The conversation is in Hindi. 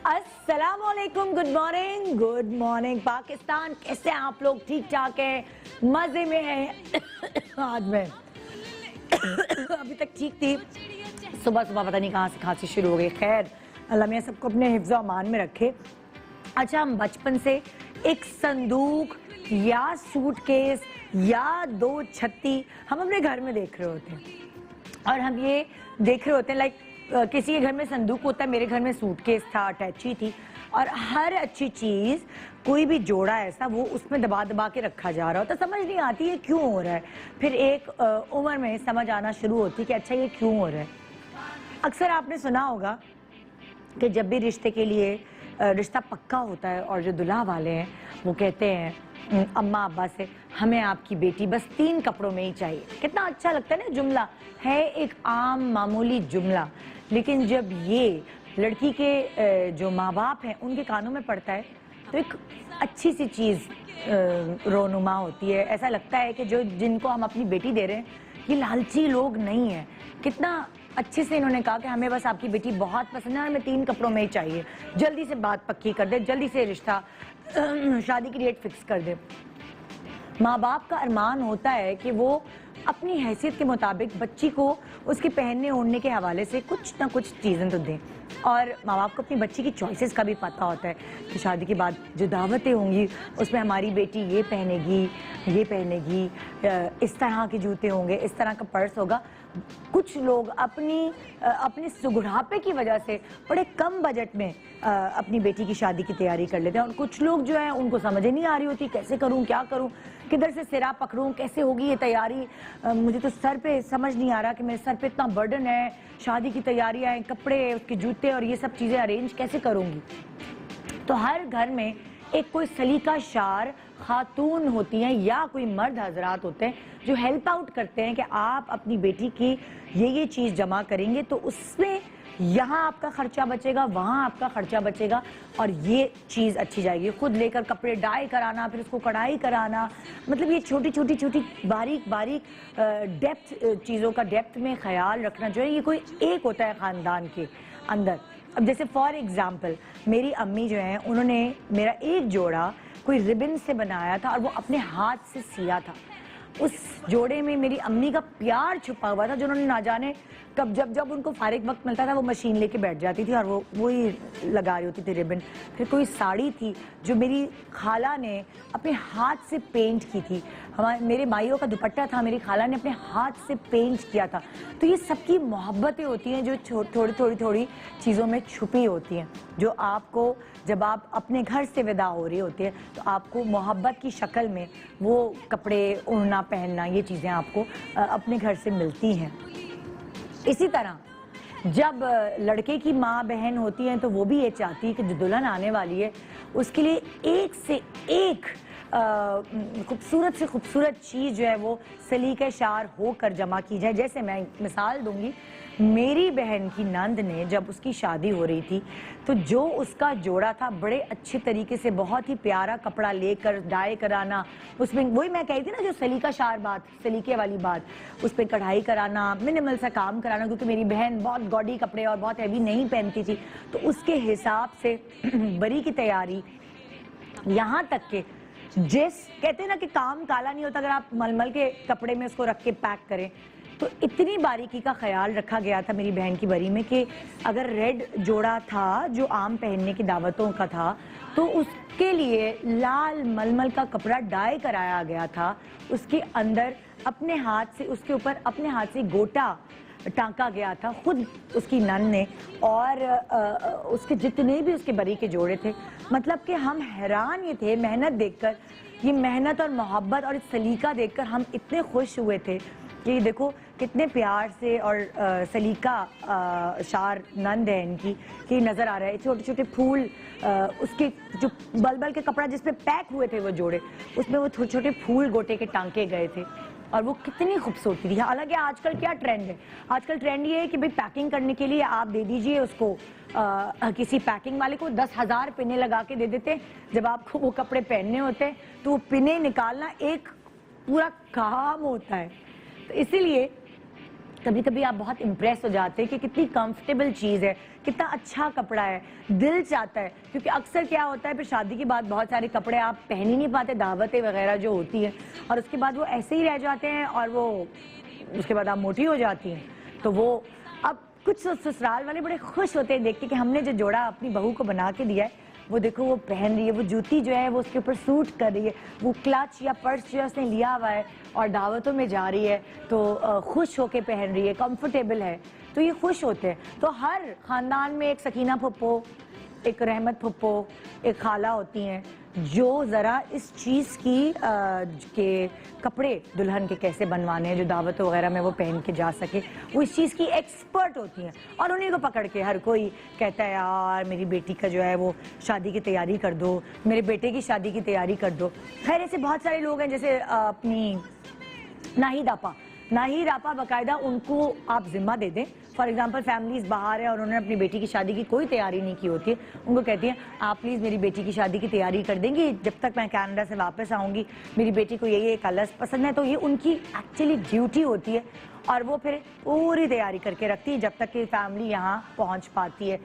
अस्सलामुअलैकुम, गुड मॉर्निंग पाकिस्तान। कैसे हैं आप लोग? ठीक ठाक है, मजे में हैं। आज मैं अभी तक ठीक थी, सुबह सुबह पता नहीं कहाँ से खांसी शुरू हो गई। खैर, अल्लाह मियां सबको अपने हिफ्ज़ अमान में रखे। अच्छा, हम बचपन से एक संदूक या सूटकेस या दो छत्ती हम अपने घर में देख रहे होते हैं, और हम ये देख रहे होते हैं लाइक किसी के घर में संदूक होता है, मेरे घर में सूटकेस था, अटैची थी, और हर अच्छी चीज़, कोई भी जोड़ा ऐसा वो उसमें दबा दबा के रखा जा रहा होता। समझ नहीं आती है क्यों हो रहा है। फिर एक उम्र में समझ आना शुरू होती कि अच्छा ये क्यों हो रहा है। अक्सर आपने सुना होगा कि जब भी रिश्ते के लिए रिश्ता पक्का होता है और जो दुल्हा वाले हैं वो कहते हैं अम्मा अब्बा से, हमें आपकी बेटी बस 3 कपड़ों में ही चाहिए। कितना अच्छा लगता है ना जुमला, है एक आम मामूली जुमला, लेकिन जब ये लड़की के जो माँ बाप हैं उनके कानों में पड़ता है तो एक अच्छी सी चीज़ रोनुमा होती है। ऐसा लगता है कि जो जिनको हम अपनी बेटी दे रहे हैं ये लालची लोग नहीं है। कितना अच्छे से इन्होंने कहा कि हमें बस आपकी बेटी बहुत पसंद है, हमें 3 कपड़ों में ही चाहिए, जल्दी से बात पक्की कर दे, जल्दी से रिश्ता शादी की डेट फिक्स कर दे। माँ बाप का अरमान होता है कि वो अपनी हैसियत के मुताबिक बच्ची को उसके पहनने ओढ़ने के हवाले से कुछ ना कुछ चीज़ें तो दें, और माँ बाप को अपनी बच्ची की चॉइसेस का भी पता होता है कि शादी के बाद जो दावतें होंगी उसमें हमारी बेटी ये पहनेगी, इस तरह के जूते होंगे, इस तरह का पर्स होगा। कुछ लोग अपनी सुगुढ़ापे की वजह से बड़े कम बजट में अपनी बेटी की शादी की तैयारी कर लेते हैं, और कुछ लोग जो है उनको समझ ही नहीं आ रही होती कैसे करूं, क्या करूं, किधर से सिरा पकड़ूं, कैसे होगी ये तैयारी। मुझे तो सर पे समझ नहीं आ रहा कि मेरे सर पे इतना बर्डन है, शादी की तैयारियां, कपड़े, उसके जूते और ये सब चीज़ें अरेंज कैसे करूंगी। तो हर घर में एक कोई सलीका शार खातून होती हैं या कोई मर्द हजरात होते हैं जो हेल्प आउट करते हैं कि आप अपनी बेटी की ये चीज़ जमा करेंगे तो उसमें यहाँ आपका खर्चा बचेगा, वहाँ आपका खर्चा बचेगा, और ये चीज़ अच्छी जाएगी। खुद लेकर कपड़े डाई कराना, फिर उसको कढ़ाई कराना, मतलब ये छोटी छोटी बारीक डेप्थ चीज़ों का डेप्थ में ख्याल रखना जो है ये कोई एक होता है ख़ानदान के अंदर। अब जैसे फॉर एग्ज़ाम्पल मेरी अम्मी जो हैं उन्होंने मेरा एक जोड़ा कोई रिबन से बनाया था और वो अपने हाथ से सिया था। उस जोड़े में मेरी अम्मी का प्यार छुपा हुआ था जो उन्होंने ना जाने कब, जब उनको फारिग वक्त मिलता था वो मशीन लेके बैठ जाती थी और वो ही लगा रही होती थी रिबन। फिर कोई साड़ी थी जो मेरी खाला ने अपने हाथ से पेंट की थी, मेरे माइयों का दुपट्टा था, मेरी खाला ने अपने हाथ से पेंट किया था। तो ये सबकी मोहब्बतें होती हैं जो थोड़ी चीज़ों में छुपी होती हैं, जो आपको जब आप अपने घर से विदा हो रही होती है तो आपको मोहब्बत की शक्ल में वो कपड़े ओढ़ना पहनना ये चीज़ें आपको अपने घर से मिलती हैं। इसी तरह जब लड़के की माँ बहन होती हैं तो वो भी ये चाहती है कि जो दुल्हन आने वाली है उसके लिए एक से एक खूबसूरत से खूबसूरत चीज़ जो है वो सलीके शार होकर जमा की जाए। जैसे मैं मिसाल दूंगी, मेरी बहन की नंद ने जब उसकी शादी हो रही थी तो जो उसका जोड़ा था बड़े अच्छे तरीके से बहुत ही प्यारा कपड़ा लेकर डाई कराना, उसमें वही मैं कही थी ना जो सलीका शार बात, सलीके वाली बात, उस पर कढ़ाई कराना, मिनिमल सा काम कराना, क्योंकि मेरी बहन बहुत गॉडी कपड़े और बहुत हैवी नहीं पहनती थी, तो उसके हिसाब से बरी की तैयारी, यहाँ तक के जिस कहते हैं ना कि काम काला नहीं होता अगर आप मलमल के कपड़े में उसको रख के पैक करें, तो इतनी बारीकी का ख्याल रखा गया था मेरी बहन की बरी में कि अगर रेड जोड़ा था जो आम पहनने की दावतों का था तो उसके लिए लाल मलमल का कपड़ा डाई कराया गया था, उसके अंदर अपने हाथ से, उसके ऊपर अपने हाथ से गोटा टांका गया था खुद उसकी नन ने, और उसके जितने भी उसके बरी के जोड़े थे, मतलब कि हम हैरान ये थे मेहनत देखकर, ये मेहनत और मोहब्बत और सलीका देखकर हम इतने खुश हुए थे कि देखो कितने प्यार से और सलीका शार नंद है इनकी कि नज़र आ रहा है। छोटे छोटे फूल, उसके जो बल के कपड़ा जिस पे पैक हुए थे वो जोड़े, उसमें वो छोटे छोटे फूल गोटे के टांके गए थे, और वो कितनी खूबसूरती थी। हालांकि आजकल क्या ट्रेंड है, आजकल ट्रेंड ये है कि भाई पैकिंग करने के लिए आप दे दीजिए उसको किसी पैकिंग वाले को 10,000 पिने लगा के दे देते हैं। जब आपको वो कपड़े पहनने होते हैं तो वो पिने निकालना एक पूरा काम होता है। तो इसीलिए कभी कभी आप बहुत इम्प्रेस हो जाते हैं कि कितनी कंफर्टेबल चीज़ है, कितना अच्छा कपड़ा है, दिल चाहता है। क्योंकि अक्सर क्या होता है, फिर शादी के बाद बहुत सारे कपड़े आप पहन ही नहीं पाते, दावतें वगैरह जो होती हैं, और उसके बाद वो ऐसे ही रह जाते हैं और वो उसके बाद आप मोटी हो जाती हैं। तो वो अब कुछ ससुराल वाले बड़े खुश होते हैं देख के कि हमने जो जोड़ा अपनी बहू को बना के दिया है, वो देखो वो पहन रही है, वो जूती जो है वो उसके ऊपर सूट कर रही है, वो क्लच या पर्स जो है उसने लिया हुआ है और दावतों में जा रही है, तो खुश होके पहन रही है, कंफर्टेबल है, तो ये खुश होते हैं। तो हर खानदान में एक सकीना फुप्पो, एक रहमत फुप्पो, एक खाला होती हैं जो ज़रा इस चीज़ की के कपड़े दुल्हन के कैसे बनवाने हैं जो दावत वगैरह में वो पहन के जा सके, वो इस चीज़ की एक्सपर्ट होती हैं। और उन्हीं को पकड़ के हर कोई कहता है यार मेरी बेटी का जो है वो शादी की तैयारी कर दो, मेरे बेटे की शादी की तैयारी कर दो। खैर ऐसे बहुत सारे लोग हैं, जैसे अपनी नाहिद आपा बाकायदा उनको आप जिम्मा दे दें। फॉर एग्जाम्पल फैमिलीज बाहर है और उन्होंने अपनी बेटी की शादी की कोई तैयारी नहीं की होती है, उनको कहती हैं आप प्लीज़ मेरी बेटी की शादी की तैयारी कर देंगी, जब तक मैं कनाडा से वापस आऊँगी मेरी बेटी को ये कलर्स पसंद है। तो ये उनकी एक्चुअली ड्यूटी होती है और वो फिर पूरी तैयारी करके रखती है जब तक कि फैमिली यहाँ पहुँच पाती है।